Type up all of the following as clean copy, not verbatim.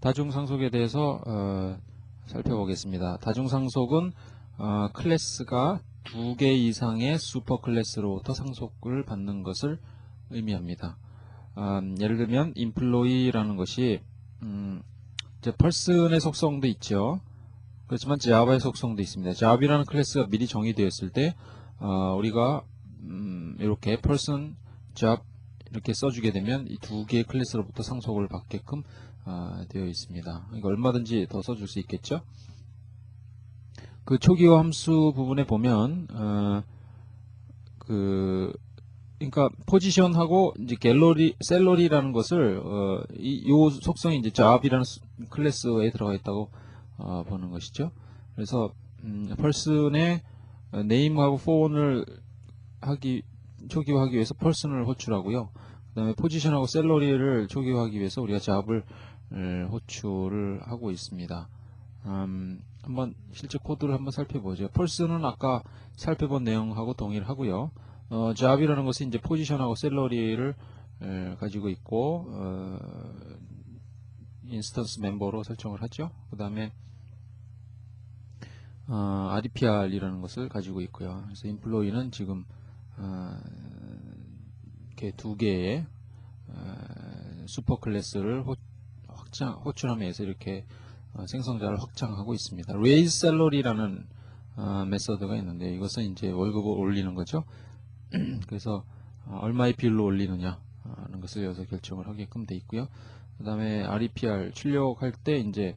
다중상속에 대해서 살펴보겠습니다. 다중상속은 클래스가 2개 이상의 슈퍼 클래스로부터 상속을 받는 것을 의미합니다. 예를 들면 employee라는 것이 이제 person의 속성도 있죠. 그렇지만 Java의 속성도 있습니다. Java라는 클래스가 미리 정의되었을 때 우리가 이렇게 person, job 이렇게 써주게 되면 이 2개의 클래스로부터 상속을 받게끔 되어 있습니다. 이거 얼마든지 더 써줄 수 있겠죠. 그 초기화 함수 부분에 보면 그러니까 포지션하고 이제 셀러리라는 것을 요 속성이 이제 job이라는 클래스에 들어가 있다고 보는 것이죠. 그래서 person의 name하고 phone을 초기화하기 위해서 person을 호출하고요. 그 다음에 포지션하고 셀러리를 초기화하기 위해서 우리가 job을 호출을 하고 있습니다. 한번 실제 코드를 한번 살펴보죠. person은 아까 살펴본 내용하고 동의를 하고요. job이라는 것은 이제 포지션하고 셀러리를 가지고 있고 인스턴스 멤버로 설정을 하죠. 그 다음에 REPR이라는 것을 가지고 있고요. 그래서 employee는 지금 이렇게 2개의 슈퍼 클래스를 호출하면서 이렇게 생성자를 확장하고 있습니다. raise salary라는 메서드가 있는데 이것은 이제 월급을 올리는 거죠. 그래서 얼마의 비율로 올리느냐 하는 것을 여기서 결정을 하게끔 돼 있고요. 그 다음에 REPR 출력할 때 이제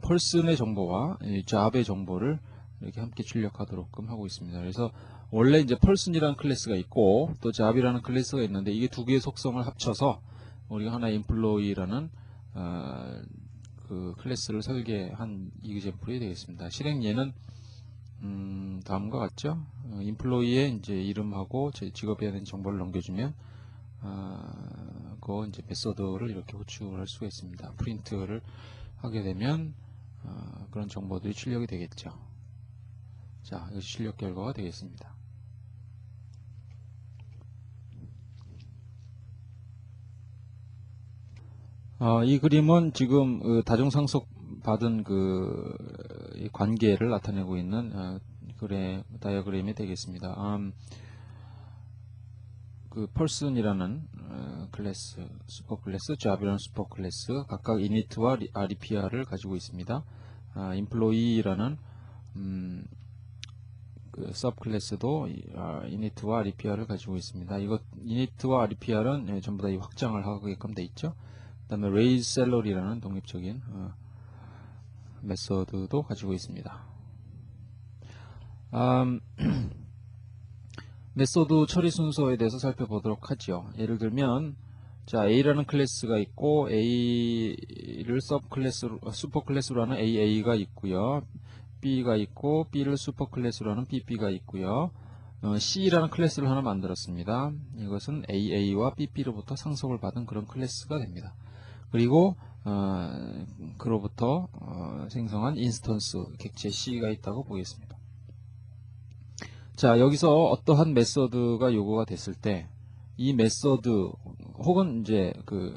person의 정보와 job의 정보를 이렇게 함께 출력하도록끔 하고 있습니다. 그래서 원래 이제 person이라는 클래스가 있고 또 job이라는 클래스가 있는데 이게 2개의 속성을 합쳐서 우리가 하나의 employee라는 그 클래스를 설계한 이그젬플이 되겠습니다. 실행 예는 다음과 같죠. employee의 이제 이름하고 제 직업에 대한 정보를 넘겨주면 그 이제 메서드를 이렇게 호출할 수가 있습니다. 프린트를 하게 되면 그런 정보들이 출력이 되겠죠. 자, 이것이 출력 결과가 되겠습니다. 이 그림은 지금 다중상속 받은 그 관계를 나타내고 있는 다이어그램이 되겠습니다. 그 person이라는 클래스, 슈퍼 클래스, job이라는 슈퍼 클래스 각각 init와 REPR을 가지고 있습니다. employee라는 그 서브 클래스도 init와 REPR을 가지고 있습니다. 이거 init와 REPR은 전부 다 이 확장을 하게끔 돼 있죠. 그 다음에 raise salary라는 독립적인 메서드도 가지고 있습니다. 메서드 처리 순서에 대해서 살펴보도록 하죠. 예를 들면 자 A라는 클래스가 있고 A를 서브 클래스로 슈퍼 클래스로 하는 AA가 있고요. B가 있고 B를 슈퍼 클래스로 하는 BB가 있고요. C라는 클래스를 하나 만들었습니다. 이것은 AA와 BB로부터 상속을 받은 그런 클래스가 됩니다. 그리고 그로부터 생성한 인스턴스 객체 C가 있다고 보겠습니다. 자, 여기서 어떠한 메서드가 요구가 됐을 때 이 메서드 혹은 이제 그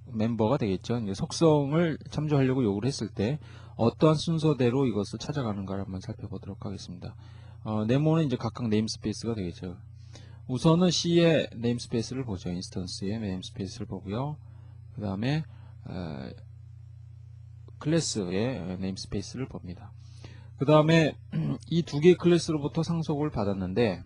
멤버가 되겠죠. 이제 속성을 참조하려고 요구를 했을 때 어떠한 순서대로 이것을 찾아가는가를 한번 살펴보도록 하겠습니다. 네모는 이제 각각 네임스페이스가 되겠죠. 우선은 C의 네임스페이스를 보죠. 인스턴스의 네임스페이스를 보고요. 그 다음에 클래스의 네임스페이스를 봅니다. 그 다음에 이 2개의 클래스로부터 상속을 받았는데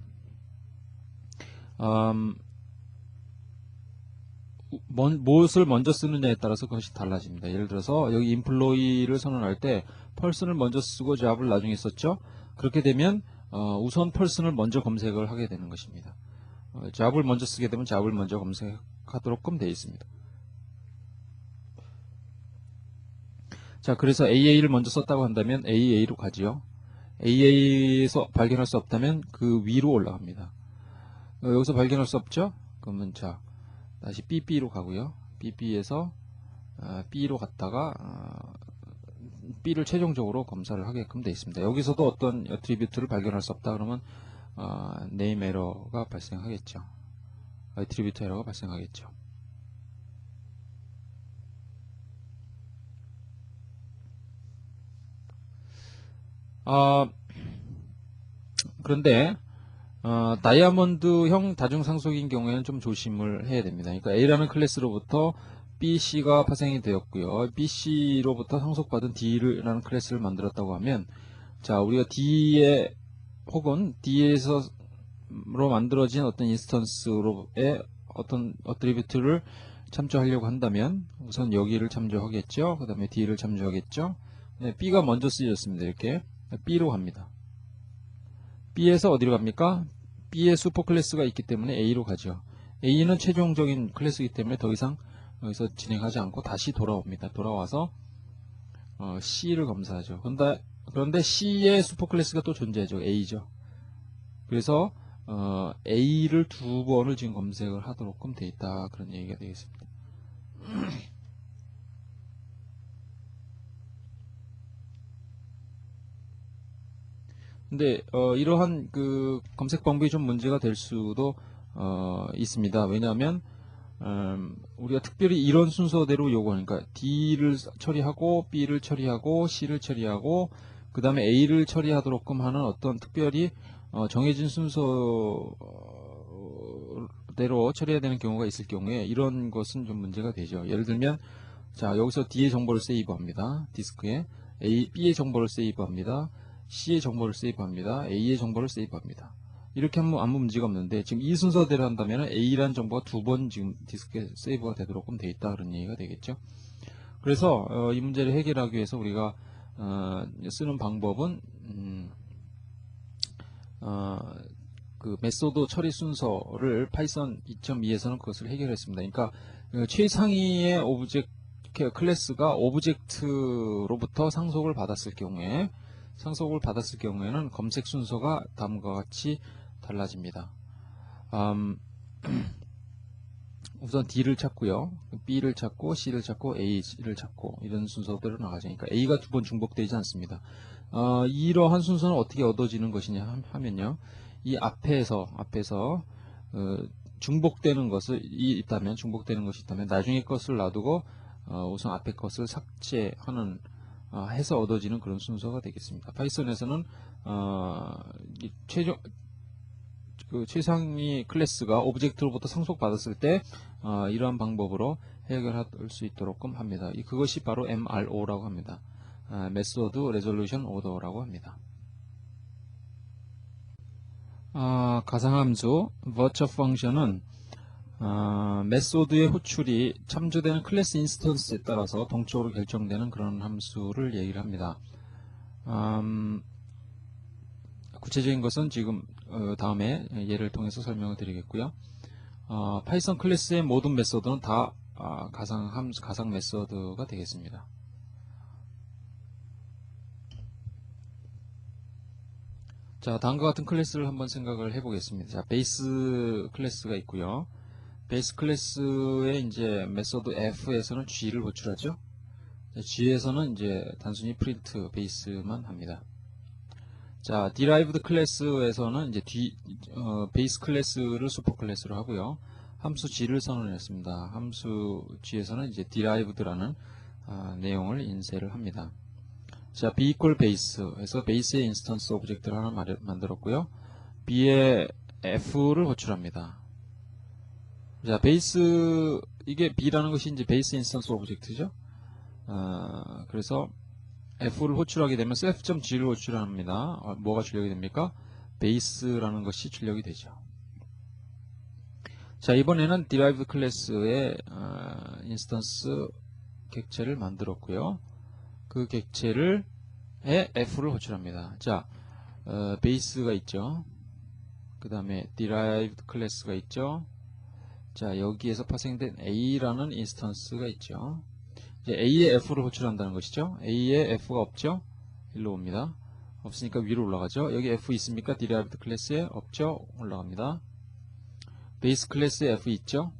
무엇을 먼저 쓰느냐에 따라서 그것이 달라집니다. 예를 들어서 여기 employee를 선언할 때 person을 먼저 쓰고 job을 나중에 썼죠. 그렇게 되면 우선 person을 먼저 검색을 하게 되는 것입니다. job을 먼저 쓰게 되면 job을 먼저 검색하도록끔 되어 있습니다. 자, 그래서 AA를 먼저 썼다고 한다면 AA로 가지요. AA에서 발견할 수 없다면 그 위로 올라갑니다. 여기서 발견할 수 없죠? 그러면 자, 다시 BB로 가고요. BB에서 B로 갔다가 B를 최종적으로 검사를 하게끔 되어 있습니다. 여기서도 어떤 애트리뷰트를 발견할 수 없다 그러면 네임 에러가 발생하겠죠. 애트리뷰트 에러가 발생하겠죠. 아, 그런데 다이아몬드형 다중상속인 경우에는 좀 조심을 해야 됩니다. 그러니까 A라는 클래스로부터 B, C가 파생이 되었고요. B, C로부터 상속받은 D라는 클래스를 만들었다고 하면, 자, 우리가 D에 혹은 D에서 로 만들어진 어떤 인스턴스로의 어떤 어트리뷰트를 참조하려고 한다면 우선 여기를 참조하겠죠. 그 다음에 D를 참조하겠죠. 네, B가 먼저 쓰여졌습니다. 이렇게 B로 갑니다. B에서 어디로 갑니까? B의 슈퍼 클래스가 있기 때문에 A로 가죠. A는 최종적인 클래스이기 때문에 더 이상 여기서 진행하지 않고 다시 돌아옵니다. 돌아와서 C를 검사하죠. 그런데 C의 슈퍼 클래스가 또 존재하죠. A죠. 그래서 A를 두 번을 지금 검색을 하도록끔 돼 있다. 그런 얘기가 되겠습니다. 근데 이러한 그 검색 방법이 좀 문제가 될 수도 있습니다. 왜냐하면 우리가 특별히 이런 순서대로 요구하니까 D를 처리하고 B를 처리하고 C를 처리하고 그 다음에 A를 처리하도록끔 하는 어떤 특별히 정해진 순서대로 처리해야 되는 경우가 있을 경우에 이런 것은 좀 문제가 되죠. 예를 들면 자, 여기서 D의 정보를 세이브합니다. 디스크에 B의 정보를 세이브합니다. C의 정보를 세이브합니다. A의 정보를 세이브합니다. 이렇게 하면 아무 문제가 없는데 지금 이 순서대로 한다면 A라는 정보가 두 번 지금 디스크에 세이브가 되도록끔 돼 있다 그런 얘기가 되겠죠. 그래서 이 문제를 해결하기 위해서 우리가 쓰는 방법은 그 메소드 처리 순서를 파이썬 2.2에서는 그것을 해결했습니다. 그러니까 최상위의 오브젝트 클래스가 오브젝트로부터 상속을 받았을 경우에는 검색 순서가 다음과 같이 달라집니다. 우선 D를 찾고요. B를 찾고 C를 찾고 A를 찾고 이런 순서대로 나가죠. 그러니까 A가 두 번 중복되지 않습니다. 이러한 순서는 어떻게 얻어지는 것이냐 하면요. 이 앞에서 중복되는 것이 있다면 나중에 것을 놔두고 우선 앞에 것을 삭제하는 해서 얻어지는 그런 순서가 되겠습니다. 파이썬에서는 최상위 클래스가 오브젝트로부터 상속받았을 때 이러한 방법으로 해결할 수 있도록끔 합니다. 그것이 바로 MRO라고 합니다. 메소드 레졸루션 오더라고 합니다. 가상함수 virtual function은 메소드의 호출이 참조되는 클래스 인스턴스에 따라서 동적으로 결정되는 그런 함수를 얘기를 합니다. 구체적인 것은 지금 다음에 예를 통해서 설명을 드리겠고요. 파이썬 클래스의 모든 메소드는 다 가상 메소드가 되겠습니다. 자, 다음과 같은 클래스를 한번 생각을 해보겠습니다. 자, 베이스 클래스가 있고요. 베이스 클래스의 이제 메소드 F에서는 G를 호출하죠. G에서는 이제 단순히 프린트 베이스만 합니다. 자, derived 클래스에서는 이제 베이스 클래스를 슈퍼 클래스로 하고요. 함수 G를 선언했습니다. 함수 G에서는 이제 derived라는 내용을 인쇄를 합니다. 자, B equal base에서 베이스의 인스턴스 오브젝트를 하나 만들었고요. B의 F를 호출합니다. 자, 베이스, 이게 B라는 것이 이제 베이스 인스턴스 오브젝트죠. 그래서 F를 호출하게 되면 self.g를 호출합니다. 뭐가 출력이 됩니까? 베이스라는 것이 출력이 되죠. 자, 이번에는 derived 클래스의 인스턴스 객체를 만들었고요. 그 객체를 F를 호출합니다. 자, 베이스가 있죠. 그 다음에 derived 클래스가 있죠. 자, 여기에서 파생된 A라는 인스턴스가 있죠. 이제 A의 F를 호출한다는 것이죠. A의 F가 없죠. 일로 옵니다. 없으니까 위로 올라가죠. 여기 F 있습니까? derived 클래스에 없죠. 올라갑니다. 베이스 클래스에 F 있죠.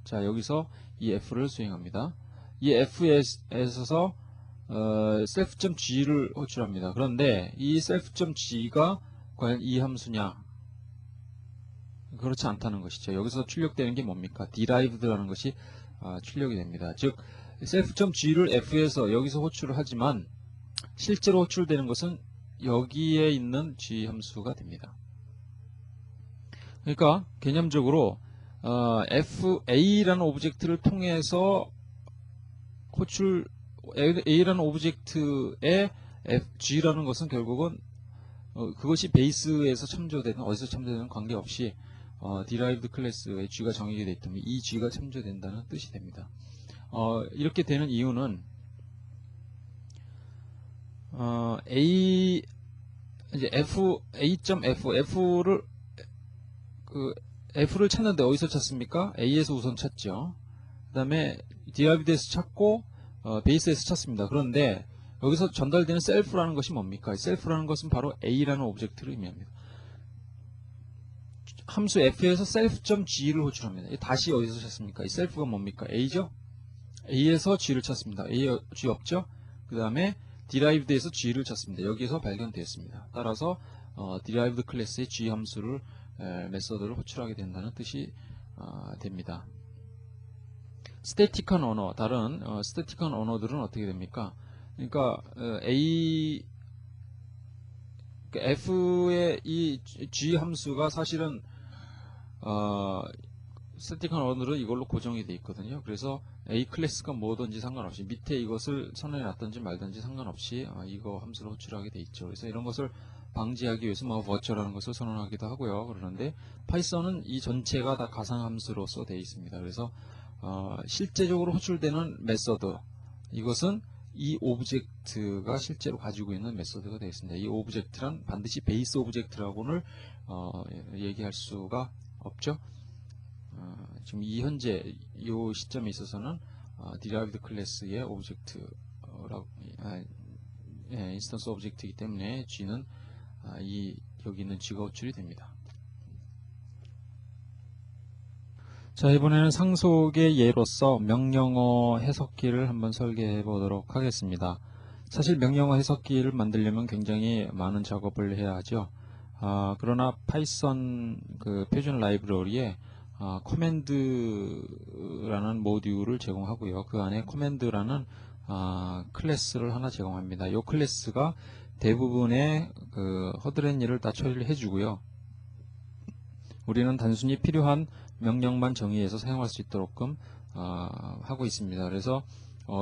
자, 여기서 이 F를 수행합니다. 이 F에서 self.g를 호출합니다. 그런데 이 self.g가 과연 이 함수냐? 그렇지 않다는 것이죠. 여기서 출력되는 게 뭡니까? derived라는 것이 출력이 됩니다. 즉 self.g를 F에서 여기서 호출을 하지만 실제로 호출되는 것은 여기에 있는 G 함수가 됩니다. 그러니까 개념적으로 FA라는 오브젝트를 통해서 A라는 오브젝트의 G라는 것은 결국은 그것이 베이스에서 참조되든 어디서 참조되든 관계없이 derived 클래스의 G가 정의가 되기 때문에 이 G가 참조된다는 뜻이 됩니다. 이렇게 되는 이유는 A 이제 F를 찾는데 어디서 찾습니까? A에서 우선 찾죠. 그 다음에 derived에서 찾고 베이스에서 찾습니다. 그런데 여기서 전달되는 셀프라는 것이 뭡니까? 셀프라는 것은 바로 A라는 오브젝트를 의미합니다. 함수 F에서 self.g를 호출합니다. 다시 어디서 찾습니까? 이 셀프가 뭡니까? A죠? A에서 G를 찾습니다. A, G 없죠? 그 다음에 derived에서 G를 찾습니다. 여기에서 발견되었습니다. 따라서 derived 클래스의 G 함수를 메서드를 호출하게 된다는 뜻이 됩니다. 스태틱한 언어, 다른 스태틱한 언어들은 어떻게 됩니까? 그러니까 F의 이 G 함수가 사실은 스태틱한 언어들은 이걸로 고정이 되어 있거든요. 그래서 A 클래스가 뭐든지 상관없이 밑에 이것을 선언해 놨든지 말든지 상관없이 이거 함수를 호출하게 되어 있죠. 그래서 이런 것을 방지하기 위해서 버추얼하는 것을 선언하기도 하고요. 그러는데 파이썬은 이 전체가 다 가상함수로서 되어 있습니다. 그래서 실제적으로 호출되는 메서드, 이것은 이 오브젝트가 실제로 가지고 있는 메서드가 되어 있습니다. 이 오브젝트란 반드시 베이스 오브젝트라고는 얘기할 수가 없죠. 지금 이 현재 이 시점에 있어서는 derived 클래스의 오브젝트라고 인스턴스 오브젝트이기 때문에 G는 여기 있는 G가 호출이 됩니다. 자, 이번에는 상속의 예로서 명령어 해석기를 한번 설계해 보도록 하겠습니다. 사실 명령어 해석기를 만들려면 굉장히 많은 작업을 해야 하죠. 그러나 파이썬 그 표준 라이브러리에 커맨드라는 모듈을 제공하고요. 그 안에 커맨드라는 클래스를 하나 제공합니다. 이 클래스가 대부분의 그 허드렛 일을 다 처리를 해주고요. 우리는 단순히 필요한 명령만 정의해서 사용할 수 있도록끔 하고 있습니다. 그래서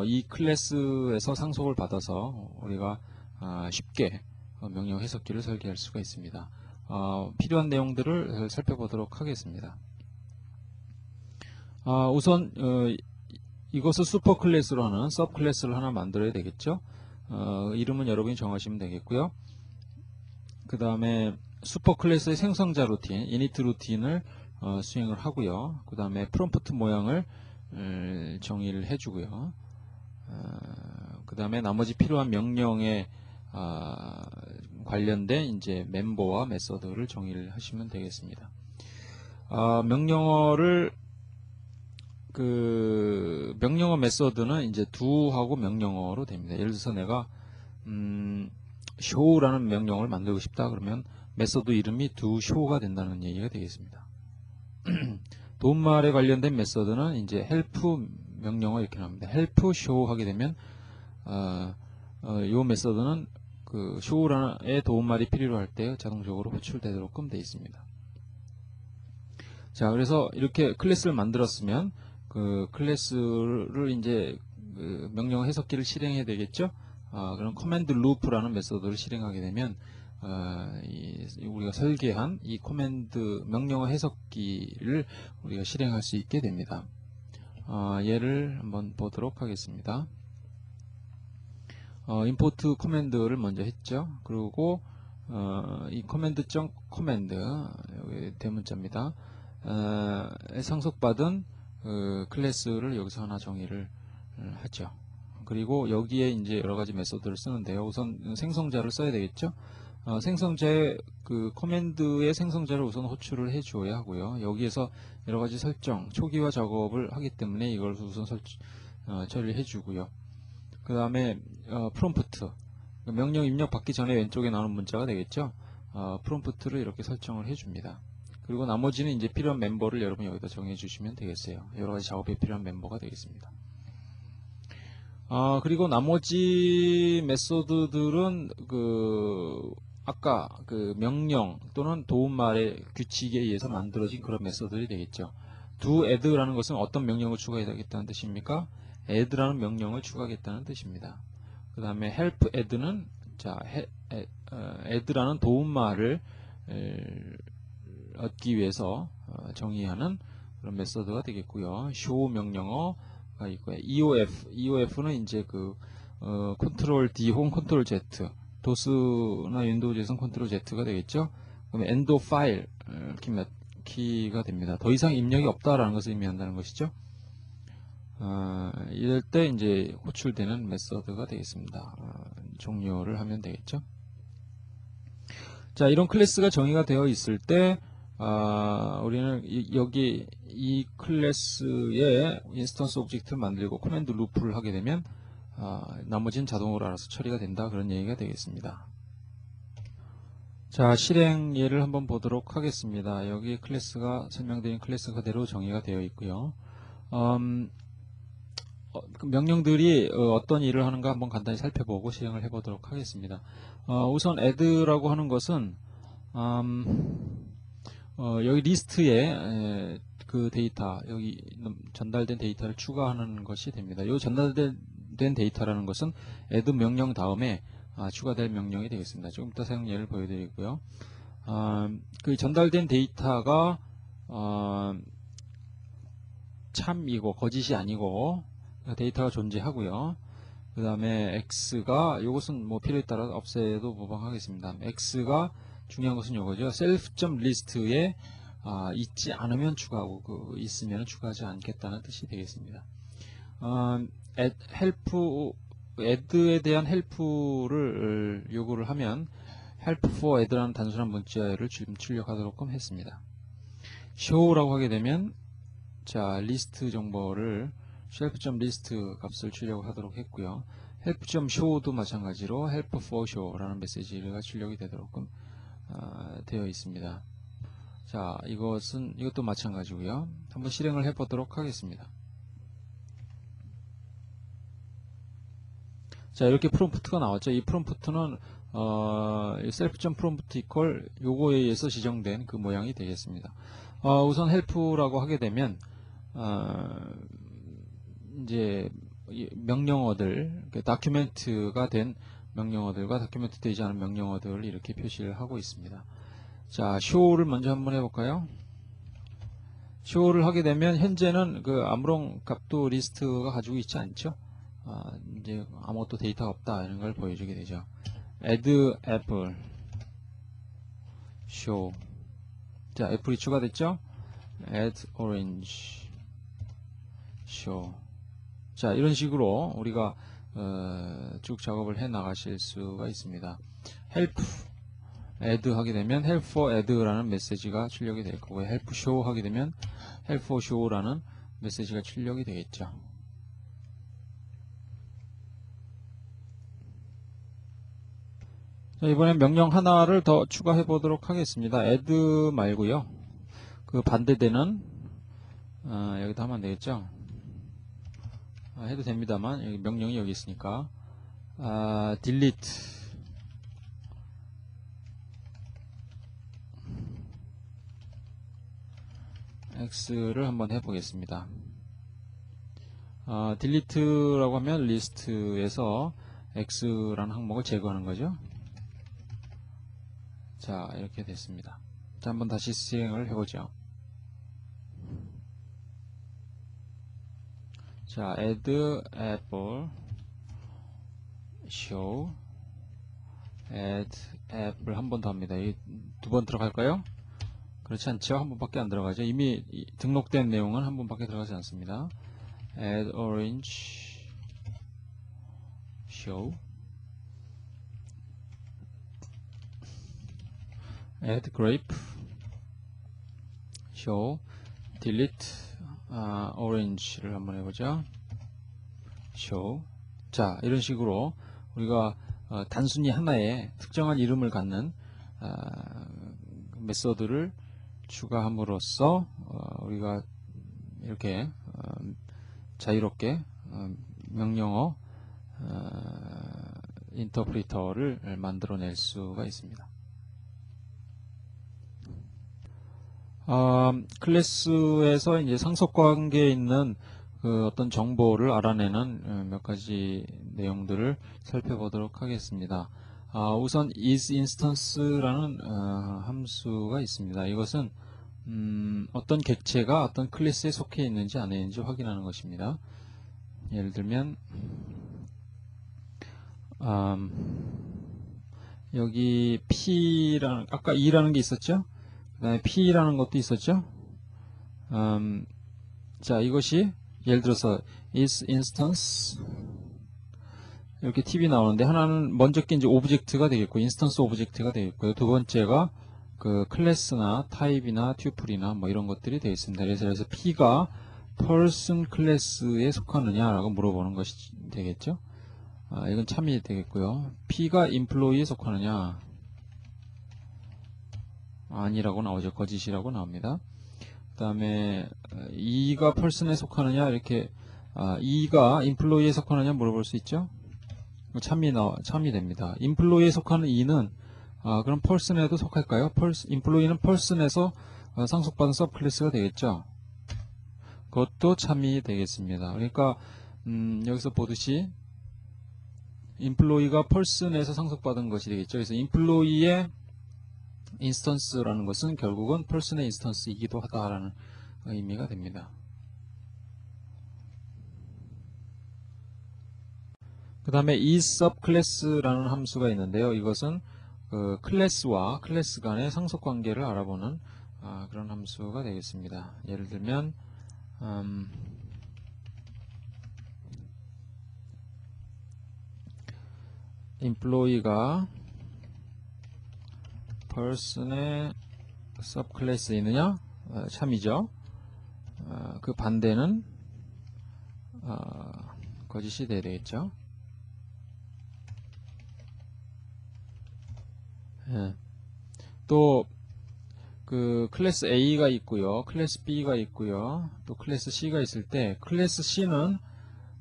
이 클래스에서 상속을 받아서 우리가 쉽게 명령 해석기를 설계할 수가 있습니다. 필요한 내용들을 살펴보도록 하겠습니다. 우선 이것을 슈퍼 클래스로 하는 서브 클래스를 하나 만들어야 되겠죠. 이름은 여러분이 정하시면 되겠고요. 그 다음에 슈퍼 클래스의 생성자 루틴, 이니트 루틴을 수행을 하고요. 그 다음에 프롬프트 모양을 정의를 해주고요. 그 다음에 나머지 필요한 명령에 관련된 이제 멤버와 메서드를 정의를 하시면 되겠습니다. 명령어를 명령어 메서드는 이제 do하고 명령어로 됩니다. 예를 들어서 내가 show라는 명령어를 만들고 싶다 그러면 메서드 이름이 doshow가 된다는 얘기가 되겠습니다. 도움말에 관련된 메서드는 이제 help 명령어 이렇게 나옵니다. help show 하게 되면 이 메서드는 그 show라의 도움말이 필요로 할 때 자동적으로 호출되도록끔 되어 있습니다. 자, 그래서 이렇게 클래스를 만들었으면 그 클래스를 이제 그 명령 해석기를 실행해야 되겠죠. 그럼 커맨드 루프라는 메서드를 실행하게 되면 우리가 설계한 이 커맨드 명령어 해석기를 우리가 실행할 수 있게 됩니다. 예를 한번 보도록 하겠습니다. 임포트 커맨드를 먼저 했죠. 그리고 이 커맨드 여기 대문자입니다. 상속받은 클래스를 여기서 하나 정의를 하죠. 그리고 여기에 이제 여러 가지 메서드를 쓰는데요. 우선 생성자를 써야 되겠죠. 생성자의 그 커맨드의 생성자를 우선 호출을 해 주어야 하고요. 여기에서 여러 가지 설정, 초기화 작업을 하기 때문에 이걸 우선 처리를 해 주고요. 그 다음에 프롬프트, 명령 입력 받기 전에 왼쪽에 나오는 문자가 되겠죠. 프롬프트를 이렇게 설정을 해 줍니다. 그리고 나머지는 이제 필요한 멤버를 여러분이 여기다 정해 주시면 되겠어요. 여러 가지 작업에 필요한 멤버가 되겠습니다. 그리고 나머지 메소드들은 아까 그 명령 또는 도움말의 규칙에 의해서 만들어진 그런 메소드들이 되겠죠. do add라는 것은 어떤 명령을 추가하겠다는 뜻입니까? add라는 명령을 추가하겠다는 뜻입니다. 그 다음에 help add는 add라는 도움말을 얻기 위해서 정의하는 그런 메소드가 되겠고요. show 명령어가 있고요. EOF는 이제 컨트롤 D 혹은 컨트롤 Z, 도스나 윈도우즈에서는 컨트롤 Z가 되겠죠. 그러면 end file 키가 됩니다. 더 이상 입력이 없다라는 것을 의미한다는 것이죠. 이럴 때 이제 호출되는 메소드가 되겠습니다. 종료를 하면 되겠죠. 자, 이런 클래스가 정의가 되어 있을 때 우리는 여기 이 클래스의 인스턴스 오브젝트를 만들고 커맨드 루프를 하게 되면 나머지는 자동으로 알아서 처리가 된다, 그런 얘기가 되겠습니다. 자, 실행 예를 한번 보도록 하겠습니다. 여기 클래스가 설명드린 클래스 그대로 정의가 되어 있고요. 명령들이 어떤 일을 하는가 한번 간단히 살펴보고 실행을 해보도록 하겠습니다. 우선 add라고 하는 것은 여기 리스트에 그 데이터, 여기 전달된 데이터를 추가하는 것이 됩니다. 이 전달된 데이터라는 것은 add 명령 다음에 추가될 명령이 되겠습니다. 조금 이따 사용 예를 보여드리고요. 그 전달된 데이터가 참이고 거짓이 아니고 데이터가 존재하고요. 그 다음에 x가, 이것은 뭐 필요에 따라 없애도 무방하겠습니다. x가 중요한 것은 이거죠. self.list에 있지 않으면 추가하고 있으면 추가하지 않겠다는 뜻이 되겠습니다. add에 대한 help를 요구를 하면 help for add라는 단순한 문자열을 지금 출력하도록 했습니다. show라고 하게 되면 자, 리스트 정보를 self.list 값을 출력하도록 했고요. help.show도 마찬가지로 help for show라는 메시지가 출력이 되도록 되어 있습니다. 자, 이것도 마찬가지고요. 한번 실행을 해보도록 하겠습니다. 자, 이렇게 프롬프트가 나왔죠. 이 프롬프트는 self.prompt equal 요거에 의해서 지정된 그 모양이 되겠습니다. 우선 help라고 하게 되면 이제 명령어들, 다큐멘트가 된 명령어들과 다큐멘트 되지 않은 명령어들을 이렇게 표시를 하고 있습니다. 자, show를 먼저 한번 해볼까요? show를 하게 되면 현재는 아무런 값도 리스트가 가지고 있지 않죠. 이제 아무것도 데이터가 없다 이런 걸 보여주게 되죠. add apple show. 자, 애플이 추가됐죠. add orange show. 자, 이런 식으로 우리가 쭉 작업을 해 나가실 수가 있습니다. help add 하게 되면 help for add라는 메시지가 출력이 될 거고요. help show 하게 되면 help for show라는 메시지가 출력이 되겠죠. 자, 이번엔 명령 하나를 더 추가해 보도록 하겠습니다. add 말고요. 그 반대되는 여기다 하면 되겠죠. 해도 됩니다만 여기 명령이 여기 있으니까 delete x를 한번 해보겠습니다. delete라고 하면 리스트에서 x라는 항목을 제거하는 거죠. 자, 이렇게 됐습니다. 자, 한번 다시 실행을 해보죠. 자, add apple show add apple 한 번 더 합니다. 두 번 들어갈까요? 그렇지 않죠. 한 번밖에 안 들어가죠. 이미 등록된 내용은 한 번밖에 들어가지 않습니다. add orange show add grape show delete orange를 한번 해보죠. show. 자, 이런 식으로 우리가 단순히 하나의 특정한 이름을 갖는 메소드를 추가함으로써 우리가 이렇게 자유롭게 명령어 인터프리터를 만들어낼 수가 있습니다. 클래스에서 이제 상속 관계에 있는 그 어떤 정보를 알아내는 몇 가지 내용들을 살펴보도록 하겠습니다. 우선 isInstance라는 함수가 있습니다. 이것은 어떤 객체가 어떤 클래스에 속해 있는지 안 있는지 확인하는 것입니다. 예를 들면 여기 P라는 아까 E라는 게 있었죠? 그 다음에 P라는 것도 있었죠? 자, 이것이 예를 들어서 isInstance 이렇게 팁이 나오는데 하나는 먼저 게 이제 오브젝트가 되겠고 인스턴스 오브젝트가 되겠고요. 두 번째가 그 클래스나 타입이나 튜플이나 뭐 이런 것들이 되어 있습니다. 그래서 P가 person 클래스에 속하느냐라고 물어보는 것이 되겠죠. 이건 참이 되겠고요. P가 employee에 속하느냐 아니라고 나오죠. 거짓이라고 나옵니다. 그 다음에 E가 person에 속하느냐 이렇게 E가 employee에 속하느냐 물어볼 수 있죠. 참이 됩니다. employee에 속하는 E는 그럼 person에도 속할까요? employee는 person에서 상속받은 서브클래스가 되겠죠. 그것도 참이 되겠습니다. 그러니까 여기서 보듯이 employee가 person에서 상속받은 것이 되겠죠. 그래서 employee의 인스턴스라는 것은 결국은 person의 인스턴스이기도 하다라는 의미가 됩니다. 그 다음에 isSubclass라는 함수가 있는데요. 이것은 그 클래스와 클래스 간의 상속 관계를 알아보는 그런 함수가 되겠습니다. 예를 들면 employee가 person의 subclass에 있느냐? 참이죠. 그 반대는 거짓이 돼야 되겠죠. 예. 또 그 클래스 A가 있고요, 클래스 B가 있고요, 또 클래스 C가 있을 때 클래스 C는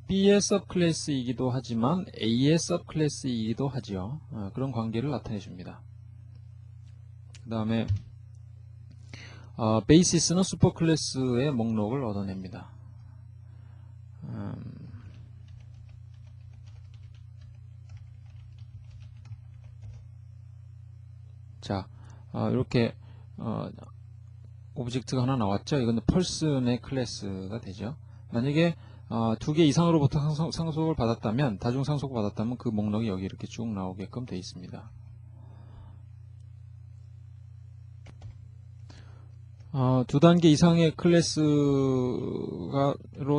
B의 서브클래스이기도 하지만 A의 서브클래스이기도 하죠. 그런 관계를 나타내 줍니다. 그 다음에 베이시스는 슈퍼클래스의 목록을 얻어냅니다. 자, 이렇게 오브젝트가 하나 나왔죠. 이건 펄슨의 클래스가 되죠. 만약에 두 개 이상으로부터 상속을 받았다면, 다중 상속을 받았다면 그 목록이 여기 이렇게 쭉 나오게끔 되어 있습니다. 두 단계 이상의 클래스로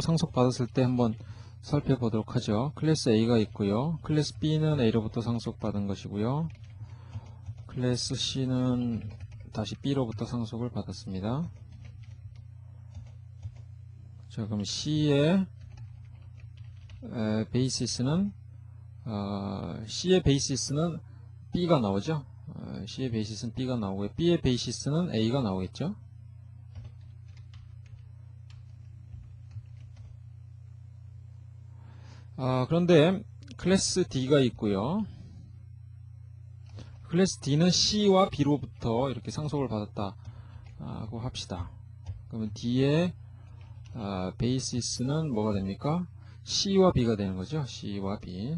상속받았을 때 한번 살펴보도록 하죠. 클래스 A가 있고요. 클래스 B는 A로부터 상속받은 것이고요. 클래스 C는 다시 B로부터 상속을 받았습니다. 자, 그럼 C의 베이시스는 C의 베이시스는 B가 나오죠. C의 베이시스는 B가 나오고요. B의 베이시스는 A가 나오겠죠. 그런데 클래스 D가 있고요. 클래스 D는 C와 B로부터 이렇게 상속을 받았다고 합시다. 그러면 D의 베이시스는 뭐가 됩니까? C와 B가 되는 거죠. C와 B.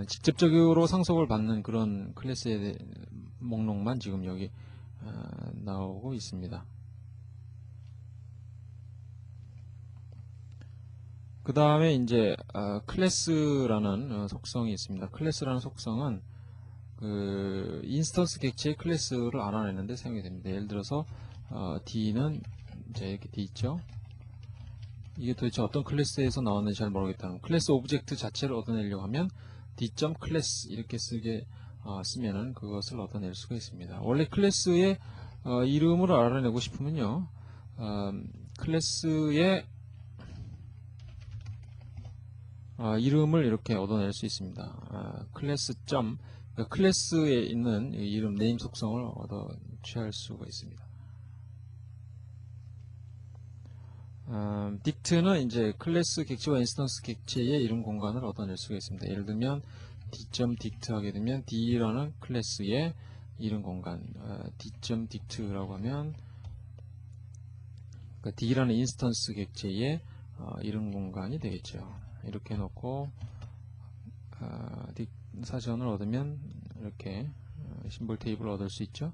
직접적으로 상속을 받는 그런 클래스의 목록만 지금 여기 나오고 있습니다. 그 다음에 이제 클래스라는 속성이 있습니다. 클래스라는 속성은 그 인스턴스 객체의 클래스를 알아내는데 사용이 됩니다. 예를 들어서 D는 이제 이렇게 D 있죠. 이게 도대체 어떤 클래스에서 나왔는지 잘 모르겠다는 클래스 오브젝트 자체를 얻어내려고 하면 D.class 이렇게 쓰면은 그것을 얻어낼 수가 있습니다. 원래 클래스의 이름을 알아내고 싶으면요, 클래스의 이름을 이렇게 얻어낼 수 있습니다. 그러니까 클래스에 있는 이름 네임 속성을 얻어 취할 수가 있습니다. 딕트는 이제 클래스 객체와 인스턴스 객체의 이름 공간을 얻어낼 수가 있습니다. 예를 들면 d.dict 하게 되면 d라는 클래스의 이름 공간, d.dict라고 하면 그러니까 d라는 인스턴스 객체의 이름 공간이 되겠죠. 이렇게 해놓고 사전을 얻으면 이렇게 심볼 테이블을 얻을 수 있죠.